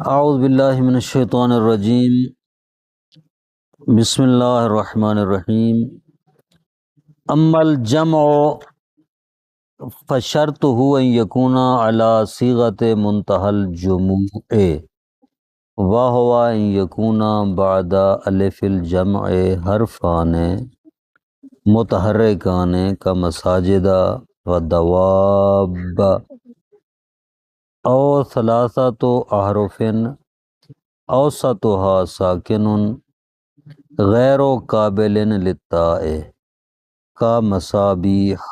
اعوذ باللہ من الشیطان الرجیم، بسم اللہ الرحمن الرحیم۔ اما الجمع فشرطه ان یکون علی صیغۃ منتہی الجموع وہو ان یکون بعد الف الجمع حرفان متحرکان کمساجد ودواب او ثلاثۃ احرف اوسطها ساکن غیر قابل للطاء کا مصابیح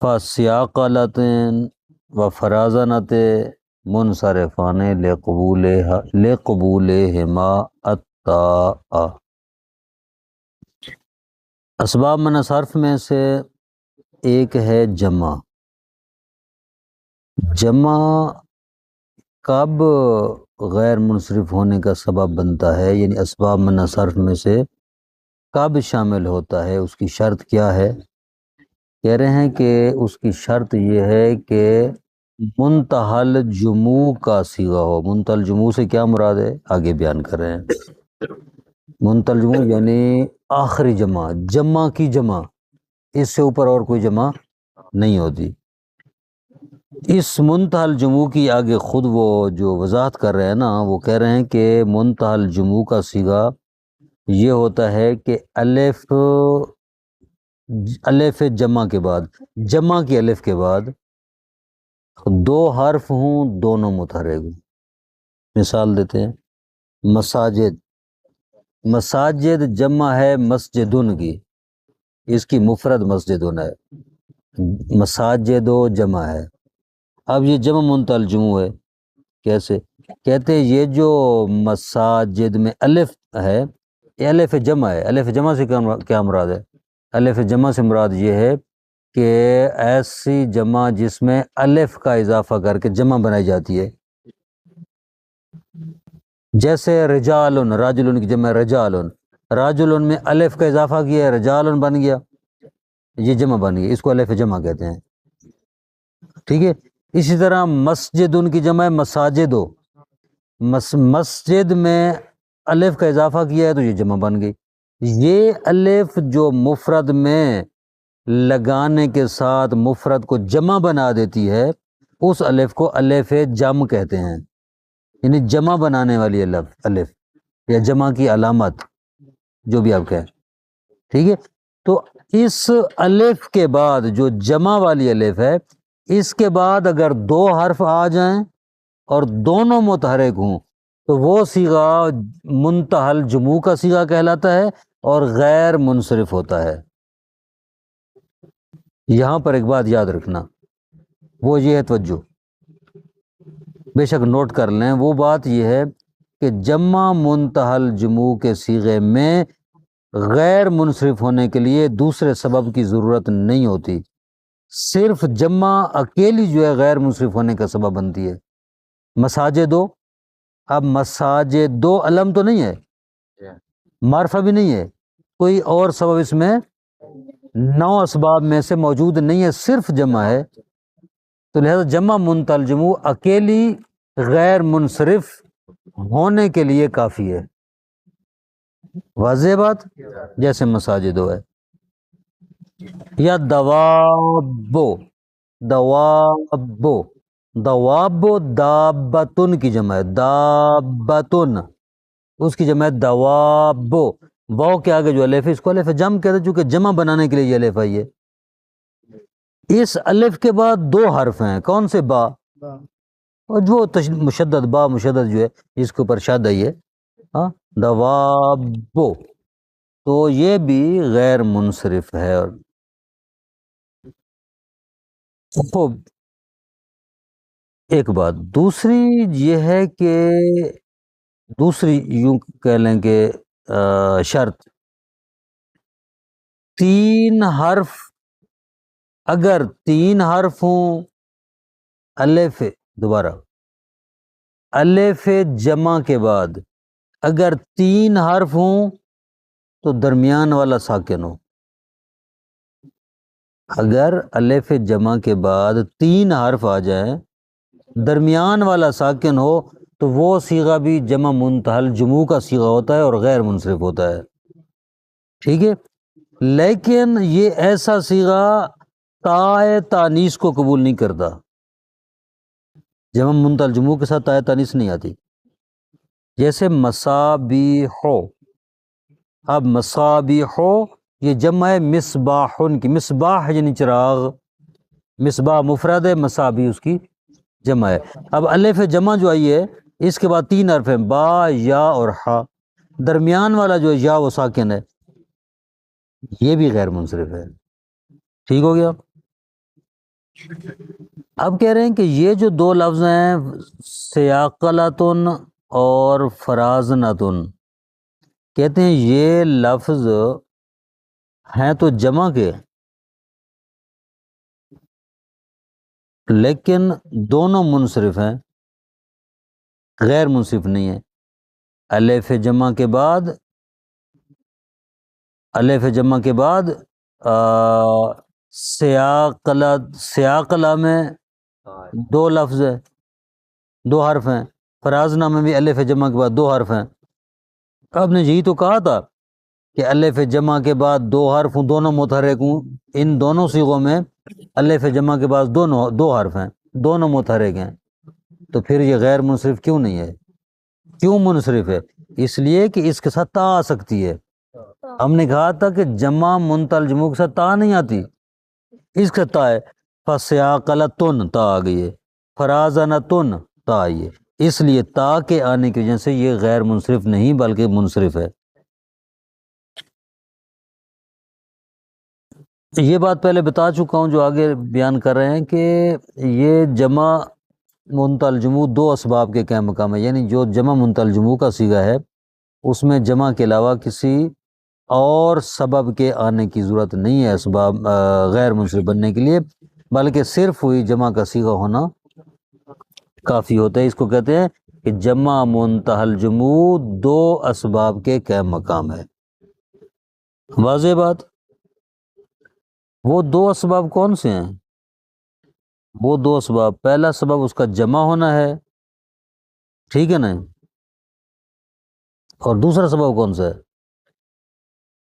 فسیاقلت و فرازنت منصرفان لقبولہما الطاء۔ اسباب من صرف میں سے ایک ہے جمع۔ جمع کب غیر منصرف ہونے کا سبب بنتا ہے، یعنی اسباب من صرف میں سے کب شامل ہوتا ہے، اس کی شرط کیا ہے؟ کہہ رہے ہیں کہ اس کی شرط یہ ہے کہ منتہی الجموع کا صیغہ ہو۔ منتہی الجموع سے کیا مراد ہے آگے بیان کر رہے ہیں۔ منتہی الجموع یعنی آخری جمع، جمع کی جمع، اس سے اوپر اور کوئی جمع نہیں ہوتی۔ اس منتہی الجموع کی آگے خود وہ جو وضاحت کر رہے ہیں نا، وہ کہہ رہے ہیں کہ منتہی الجموع کا صیغہ یہ ہوتا ہے کہ الف جمع کے بعد، جمع کی الف کے بعد دو حرف ہوں، دونوں متحرک ہوں۔ مثال دیتے ہیں، مساجد، مساجد جمع ہے مسجدن کی، اس کی مفرد مسجدن ہے، مساجد و جمع ہے۔ اب یہ جمع منتہی الجموع ہے، کیسے؟ کہتے ہیں یہ جو مساجد میں الف ہے، یہ الف جمع ہے۔ الف جمع سے کیا مراد ہے؟ الف جمع سے مراد یہ ہے کہ ایسی جمع جس میں الف کا اضافہ کر کے جمع بنائی جاتی ہے، جیسے رجالن، راجلن کی جمع رجالن، راجلن میں الف کا اضافہ کیا ہے، رجالن بن گیا، یہ جمع بن گیا، اس کو الف جمع کہتے ہیں، ٹھیک ہے۔ اسی طرح مسجد ان کی جمع ہے مساجد، مسجد میں الف کا اضافہ کیا ہے تو یہ جمع بن گئی۔ یہ الف جو مفرد میں لگانے کے ساتھ مفرد کو جمع بنا دیتی ہے، اس الف کو الف جمع کہتے ہیں، یعنی جمع بنانے والی الف یا جمع کی علامت، جو بھی آپ کہیں، ٹھیک ہے۔ تو اس الف کے بعد جو جمع والی الف ہے، اس کے بعد اگر دو حرف آ جائیں اور دونوں متحرک ہوں تو وہ صیغہ منتہی الجموع کا صیغہ کہلاتا ہے اور غیر منصرف ہوتا ہے۔ یہاں پر ایک بات یاد رکھنا، وہ یہ ہے، توجہ بے شک نوٹ کر لیں، وہ بات یہ ہے کہ جمع منتہی الجموع کے صیغے میں غیر منصرف ہونے کے لیے دوسرے سبب کی ضرورت نہیں ہوتی، صرف جمع اکیلی جو ہے غیر منصرف ہونے کا سبب بنتی ہے۔ مساجدو، اب مساجدو علم تو نہیں ہے، معرفہ بھی نہیں ہے، کوئی اور سبب اس میں 9 اسباب میں سے موجود نہیں ہے، صرف جمع ہے، تو لہذا جمع منتہی الجموع اکیلی غیر منصرف ہونے کے لیے کافی ہے۔ واضح بات؟ جیسے مساجدو ہے، یا دوابو، دوابو، دوابو دابتن کی جمع ہے، دابتن اس کی جمع ہے دوابو، واو کے آگے جو الف ہے اس کو الف جمع کہتے ہیں، چونکہ جمع بنانے کے لیے یہ الف آئی ہے۔ اس الف کے بعد دو حرف ہیں، کون سے؟ با، اور جو مشدد با مشدد جو ہے اس کے اوپر شد آئی ہے، ہاں، دوابو، تو یہ بھی غیر منصرف ہے۔ اور خوب، ایک بات دوسری یہ ہے کہ دوسری یوں کہہ لیں کہ شرط، 3 حرف، اگر 3 حرف ہوں، الف، دوبارہ الف جمع کے بعد اگر 3 حرف ہوں تو درمیان والا ساکن ہو۔ اگر الف جمع کے بعد 3 حرف آ جائیں، درمیان والا ساکن ہو، تو وہ صیغہ بھی جمع منتہل جموع کا صیغہ ہوتا ہے اور غیر منصرف ہوتا ہے، ٹھیک ہے۔ لیکن یہ ایسا صیغہ تائے تانیث کو قبول نہیں کرتا، جمع منتہل جموع کے ساتھ تائے تانیث نہیں آتی، جیسے مصابیح۔ اب مصابیح یہ جمع ہے مصباحن کی، مصباح یعنی چراغ، مصباح مفرد ہے، مصابیح اس کی جمع ہے۔ اب الف جمع جو آئی ہے اس کے بعد 3 حرف ہیں، با، یا اور ہا، درمیان والا جو یا وہ ساکن ہے، یہ بھی غیر منصرف ہے، ٹھیک ہو گیا۔ اب کہہ رہے ہیں کہ یہ جو 2 لفظ ہیں سیاقلتن اور فرازنتن، کہتے ہیں یہ لفظ ہیں تو جمع کے، لیکن دونوں منصرف ہیں، غیر منصرف نہیں ہیں۔ الف جمع کے بعد سیاقلہ میں 2 لفظ ہے، 2 حرف ہیں، فرازنہ میں بھی الف جمع کے بعد 2 حرف ہیں۔ آپ نے یہی تو کہا تھا کہ الف جمع کے بعد 2 حرف ہوں، دونوں متحرک ہوں، ان دونوں صیغوں میں الف جمع کے بعد 2 حرف ہیں، دونوں متحرک ہیں، تو پھر یہ غیر منصرف کیوں نہیں ہے؟ کیوں منصرف ہے؟ اس لیے کہ اس کے ساتھ تا آ سکتی ہے۔ ہم نے کہا تھا کہ جمع منتہل جموع کے ساتھ تا نہیں آتی، اس کا تا ہے، فسیاقلتن تا آ گئی ہے، فرازنتن تا آئی ہے، اس لیے تا کے آنے کی وجہ سے یہ غیر منصرف نہیں بلکہ منصرف ہے۔ یہ بات پہلے بتا چکا ہوں جو آگے بیان کر رہے ہیں کہ یہ جمع منتہل جموع 2 اسباب کے قائم مقام ہے، یعنی جو جمع منتہل جموع کا صیغہ ہے اس میں جمع کے علاوہ کسی اور سبب کے آنے کی ضرورت نہیں ہے اسباب غیر منصرف بننے کے لیے، بلکہ صرف ہوئی جمع کا صیغہ ہونا کافی ہوتا ہے۔ اس کو کہتے ہیں کہ جمع منتہل جموع 2 اسباب کے قائم مقام ہے۔ واضح بات؟ وہ 2 اسباب کون سے ہیں؟ وہ 2 اسباب، پہلا سبب اس کا جمع ہونا ہے، ٹھیک ہے نا، اور دوسرا سبب کون سا ہے؟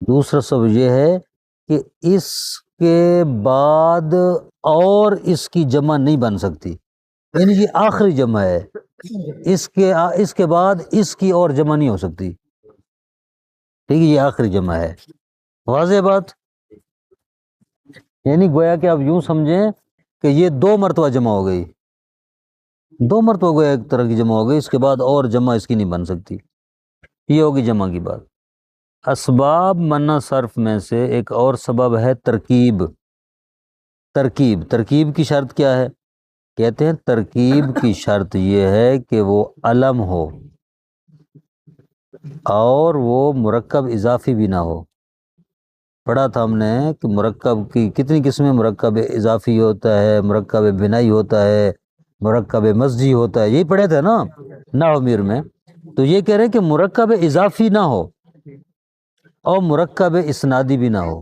دوسرا سبب یہ ہے کہ اس کے بعد اور اس کی جمع نہیں بن سکتی، یعنی یہ آخری جمع ہے، اس کے بعد اس کی اور جمع نہیں ہو سکتی، ٹھیک ہے، یہ آخری جمع ہے۔ واضح بات؟ یعنی گویا کہ آپ یوں سمجھیں کہ یہ 2 مرتبہ جمع ہو گئی، 2 مرتبہ گویا ایک طرح کی جمع ہو گئی، اس کے بعد اور جمع اس کی نہیں بن سکتی، یہ ہوگی جمع کی بات۔ اسباب منع صرف میں سے ایک اور سبب ہے ترکیب۔ ترکیب کی شرط کیا ہے؟ کہتے ہیں ترکیب کی شرط یہ ہے کہ وہ علم ہو اور وہ مرکب اضافی بھی نہ ہو۔ پڑھا تھا ہم نے کہ مرکب کی کتنی قسمیں، مرکب اضافی ہوتا ہے، مرکب بنائی ہوتا ہے، مرکب مزجی ہوتا ہے، یہی پڑھے تھے نا نحو میر میں۔ تو یہ کہہ رہے ہیں کہ مرکب اضافی نہ ہو اور مرکب اسنادی بھی نہ ہو،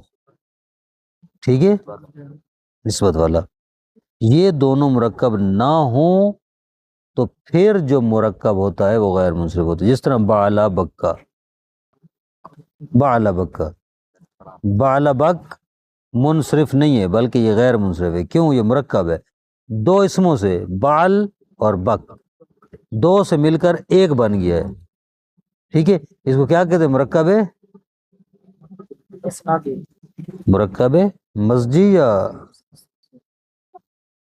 ٹھیک ہے، نسبت والا، یہ دونوں مرکب نہ ہوں تو پھر جو مرکب ہوتا ہے وہ غیر منصرف ہوتا ہے۔ جس طرح بعلا بکا، بعلا بکا، بعلا بک منصرف نہیں ہے بلکہ یہ غیر منصرف ہے، کیوں؟ یہ مرکب ہے 2 اسموں سے، بعل اور بک، 2 سے مل کر 1 بن گیا ہے، ٹھیک ہے، اس کو کیا کہتے ہیں؟ مرکب ہے، مرکب مزجی یا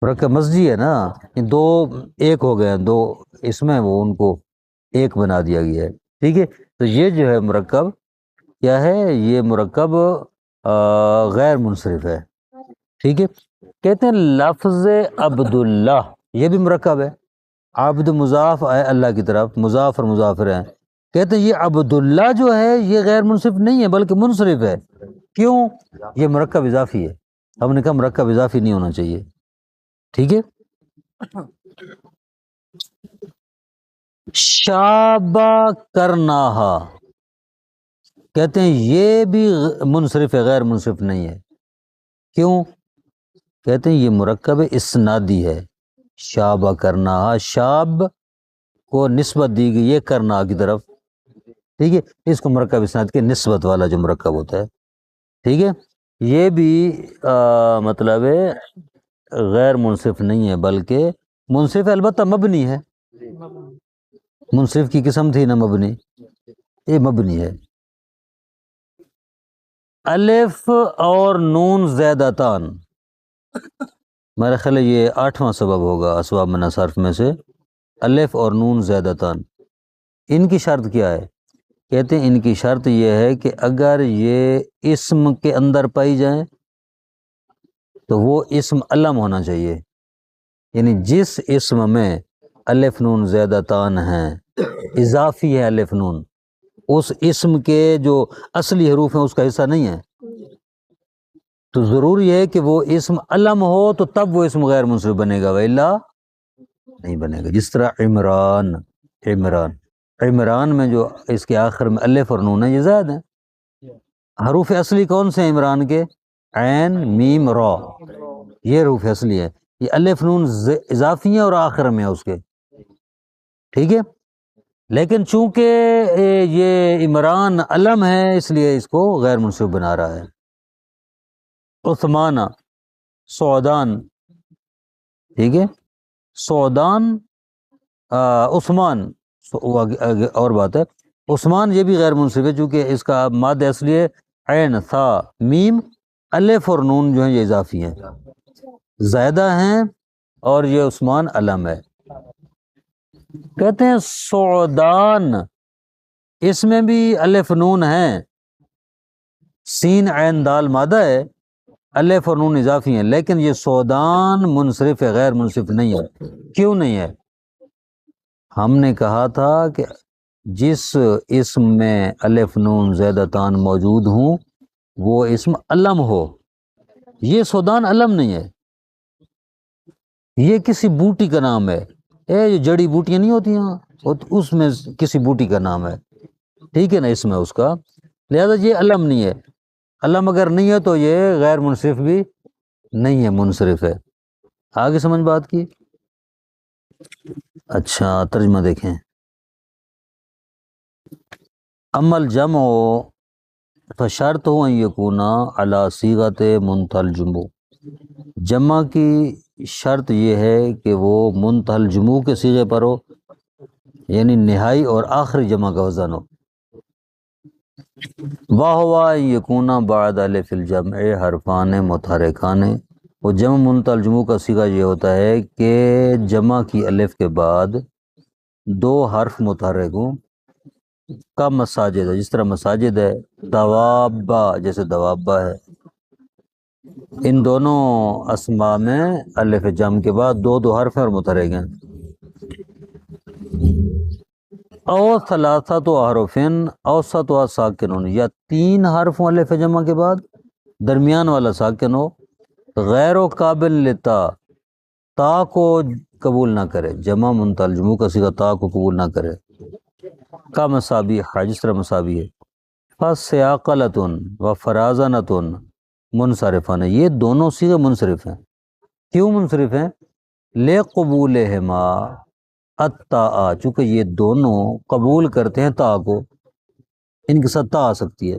مرکب مزجی ہے نا، 2 1 ہو گئے ہیں، 2 اس میں وہ ان کو 1 بنا دیا گیا ہے، ٹھیک ہے۔ تو یہ جو ہے مرکب کیا ہے؟ یہ مرکب غیر منصرف ہے، ٹھیک ہے۔ کہتے ہیں لفظ عبداللہ، یہ بھی مرکب ہے، عبد مضاف ہے اللہ کی طرف، مضاف اور مضافر ہیں، کہتے ہیں یہ عبداللہ جو ہے یہ غیر منصرف نہیں ہے بلکہ منصرف ہے، کیوں؟ یہ مرکب اضافی ہے، ہم نے کہا مرکب اضافی نہیں ہونا چاہیے، ٹھیک ہے۔ شابہ کرناہا، کہتے ہیں یہ بھی منصرف ہے، غیر منصرف نہیں ہے، کیوں؟ کہتے ہیں یہ مرکب اسنادی ہے، شابہ کرناہا، شاب کو نسبت دی گئی یہ کرنا کی طرف، ٹھیک ہے، اس کو مرکب اسناد کے نسبت والا جو مرکب ہوتا ہے، ٹھیک ہے، یہ بھی مطلب ہے غیر منصف نہیں ہے، بلکہ منصف البتہ مبنی ہے، منصف کی قسم تھی نا مبنی، یہ مبنی ہے۔ الف اور نون زیادتان، میرا خیال ہے یہ 8واں سبب ہوگا اسباب منع صرف میں سے، الف اور نون زیادتان، ان کی شرط کیا ہے؟ کہتے ہیں ان کی شرط یہ ہے کہ اگر یہ اسم کے اندر پائی جائیں تو وہ اسم علم ہونا چاہیے، یعنی جس اسم میں الف نون زیادتان ہیں، اضافی ہے الف نون، اس اسم کے جو اصلی حروف ہیں اس کا حصہ نہیں ہے، تو ضروری ہے کہ وہ اسم علم ہو تو تب وہ اسم غیر منصرف بنے گا، وإلا نہیں بنے گا۔ جس طرح عمران، عمران، عمران میں جو اس کے آخر میں الف اور نون ہے یہ زائد ہیں، حروف اصلی کون سے ہیں عمران کے؟ عین میم را، یہ حروف اصلی ہے، یہ الف نون اضافی ہیں اور آخر میں ہے اس کے، ٹھیک ہے، لیکن چونکہ یہ عمران علم ہے اس لیے اس کو غیر منصرف بنا رہا ہے۔ عثمانہ، سعودان، ٹھیک ہے، سعودان، عثمان، اور بات ہے، عثمان یہ بھی غیر منصرف ہے چونکہ اس کا ماد اصلی ہے عین ثا میم، الف اور نون جو ہیں یہ اضافی ہیں، زائدہ ہیں، اور یہ عثمان علم ہے۔ کہتے ہیں سعودان، اس میں بھی الف نون ہیں، سین عین دال مادہ ہے، الف اور نون اضافی ہیں، لیکن یہ سعودان منصرف ہے، غیر منصرف نہیں ہے۔ کیوں نہیں ہے؟ ہم نے کہا تھا کہ جس اسم میں الف نون زیادتان موجود ہوں وہ اسم علم ہو، یہ سعودان علم نہیں ہے، یہ کسی بوٹی کا نام ہے، یہ جڑی بوٹیاں نہیں ہوتی ہیں اس میں کسی بوٹی کا نام ہے، ٹھیک ہے نا، اس میں اس کا، لہذا یہ علم نہیں ہے، علم اگر نہیں ہے تو یہ غیر منصرف بھی نہیں ہے، منصرف ہے۔ آگے سمجھ بات کی؟ اچھا ترجمہ دیکھیں، عمل جمع فشرط ان یکونا علی صیغت منتہی الجموع، جمع کی شرط یہ ہے کہ وہ منتہی الجموع کے صیغے پر ہو، یعنی نہائی اور آخری جمع کا وزن ہو۔ واہوا ان یکونا بعد الف الجمع حرفان متحرکان، وہ جمع منتہی الجموع کا صیغہ یہ ہوتا ہے کہ جمع کی الف کے بعد دو حرف متحرک ہوں، کا مساجد ہے، جس طرح مساجد ہے، دوابا جیسے دوابا ہے، ان دونوں اسماء میں الف جمع کے بعد دو دو حرف ہیں اور متحرک ہیں۔ او ثلاثت حرفن اوسط و ساکن، یا تین حرف الف جمع کے بعد درمیان والا ساکن ہو، غیر و قابل لتا، تا کو قبول نہ کرے، جمع منتہی الجموع کا صیغہ تا کو قبول نہ کرے، کا مسابیح، جس طرح مسابیح، فسیاقلۃ و فرازنۃ منصرفان، یہ دونوں صیغے منصرف ہیں۔ کیوں منصرف ہیں؟ لے قبولہما التاء، چونکہ یہ دونوں قبول کرتے ہیں تا کو، ان کے ساتھ تا آ سکتی ہے۔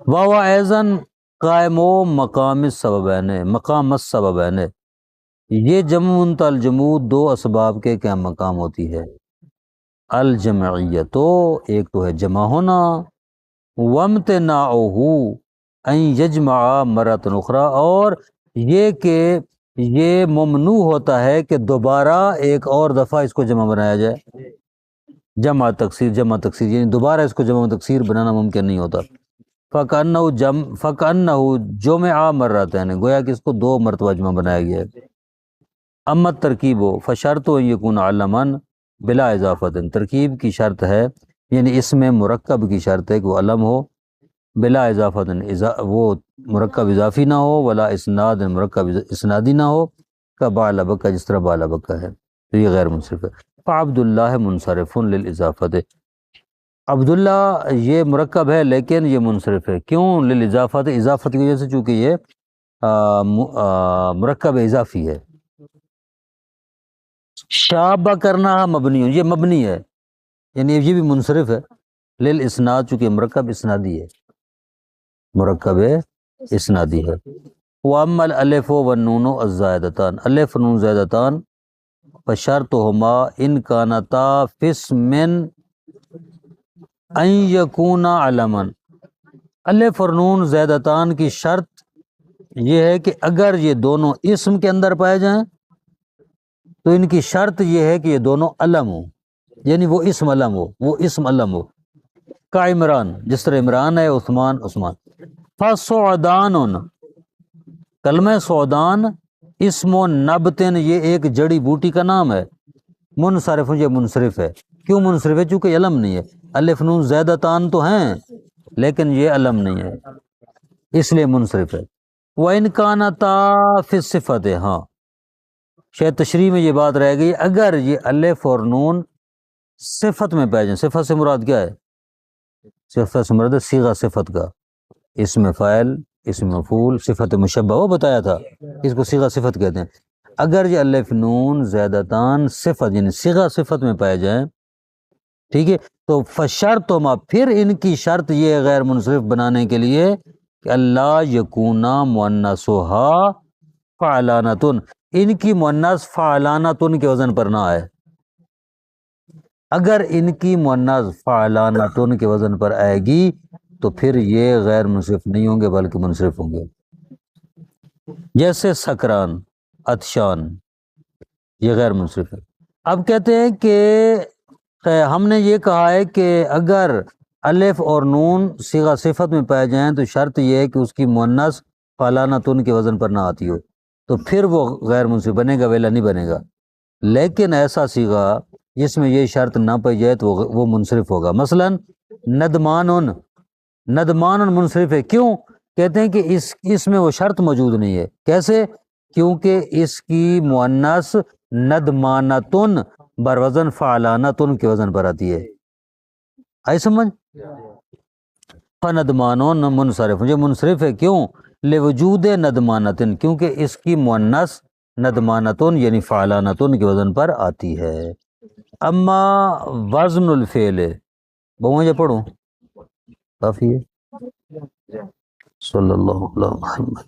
واو ایزن قائم و مقام السببین، مقام السببین، یہ جمع منتہی الجموع دو اسباب کے کیا مقام ہوتی ہے؟ الجمعیہ، تو ایک تو ہے جمع ہونا، وامتناعہ ان یجمع مرۃ اخرى، اور یہ کہ یہ ممنوع ہوتا ہے کہ دوبارہ ایک اور دفعہ اس کو جمع بنایا جائے، جمع تکسیر، جمع تکسیر، یعنی دوبارہ اس کو جمع تکسیر بنانا ممکن نہیں ہوتا۔ فَكَأَنَّهُ جُمِعَ مَرَّتَيْنِ، گویا کہ اس کو دو مرتبہ جمع بنایا گیا ہے۔ اما ترکیب فشرط ان یکون علما بلا اضافت، ترکیب کی شرط ہے، یعنی اس میں مرکب کی شرط ہے کہ وہ علم ہو، بلا اضافت، وہ مرکب اضافی نہ ہو، ولا اسناد، مرکب اسنادی نہ ہو، کا بعل بکا، جس طرح بعل بکا ہے، تو یہ غیر منصرف ہے۔ فعبد اللہ منصرف للاضافت، عبداللہ یہ مرکب ہے لیکن یہ منصرف ہے، کیوں؟ للاضافت، اضافت کی وجہ سے، چونکہ یہ مرکب اضافی ہے۔ شابہ کرنا مبنی، یہ مبنی ہے، یعنی یہ بھی منصرف ہے، للاسناد چونکہ مرکب اسنادی ہے، مرکب اسنادی ہے۔ واما الالف والنون الزائدتان، الف نون زائدتان فشرطہما ان کانتا فی اسم ان یکونا علما، الف اور نون زائدتان کی شرط یہ ہے کہ اگر یہ دونوں اسم کے اندر پائے جائیں تو ان کی شرط یہ ہے کہ یہ دونوں علم ہوں، یعنی وہ اسم علم ہو، وہ اسم علم ہو، کا عمران، جس طرح عمران ہے، عثمان عثمان۔ فسعدان، کلمہ سعدان اسم و نبتن، یہ ایک جڑی بوٹی کا نام ہے، منصرف، یہ منصرف ہے، کیوں منصرف ہے؟ چونکہ علم نہیں ہے، الف نون زیادتان تو ہیں لیکن یہ علم نہیں ہے، اس لیے منصرف ہے۔ وَإِنْ كَانَتَا فِي الصِّفَةِ، ہاں شاید تشریح میں یہ بات رہ گئی، اگر یہ الف اور نون صفت میں پائے جائیں، صفت سے مراد کیا ہے؟ صفت سے مراد ہے صیغہ صفت کا، اسم فاعل، اسم مفعول، صفت مشبہ، وہ بتایا تھا، اس کو صیغہ صفت کہتے ہیں۔ اگر یہ الف نون زیادتان صفت یعنی صیغہ صفت میں پائے جائیں، ٹھیک ہے، تو فشرطہما، پھر ان کی شرط یہ ہے غیر منصرف بنانے کے لیے کہ اللہ یکونا مؤنثھا فعلانتن، ان کی مؤنث فعلانتن کے وزن پر نہ آئے، اگر ان کی مؤنث فعلانتن کے وزن پر آئے گی تو پھر یہ غیر منصرف نہیں ہوں گے بلکہ منصرف ہوں گے، جیسے سکران، عطشان، یہ غیر منصرف ہے۔ اب کہتے ہیں کہ ہم نے یہ کہا ہے کہ اگر الف اور نون صیغہ صفت میں پائے جائیں تو شرط یہ ہے کہ اس کی مؤنث فعلانتن کے وزن پر نہ آتی ہو، تو پھر وہ غیر منصرف بنے گا، ویلا نہیں بنے گا۔ لیکن ایسا صیغہ جس میں یہ شرط نہ پائی جائے تو وہ منصرف ہوگا، مثلا ندمان، ندمان منصرف ہے، کیوں؟ کہتے ہیں کہ اس میں وہ شرط موجود نہیں ہے، کیسے؟ کیونکہ اس کی مؤنث ندمانتن بروزن فعلانتن کے وزن پر آتی ہے، آئی سمجھ؟ فندمانون منصرف، یہ منصرف ہے، کیوں؟ لوجود ندمانتن، کیونکہ اس کی مؤنث ندمانتن یعنی فعلانتن کے وزن پر آتی ہے۔ اما وزن الفعل، بہو یہ پڑھوں کافی ہے، صلی اللہ علیہ محمد۔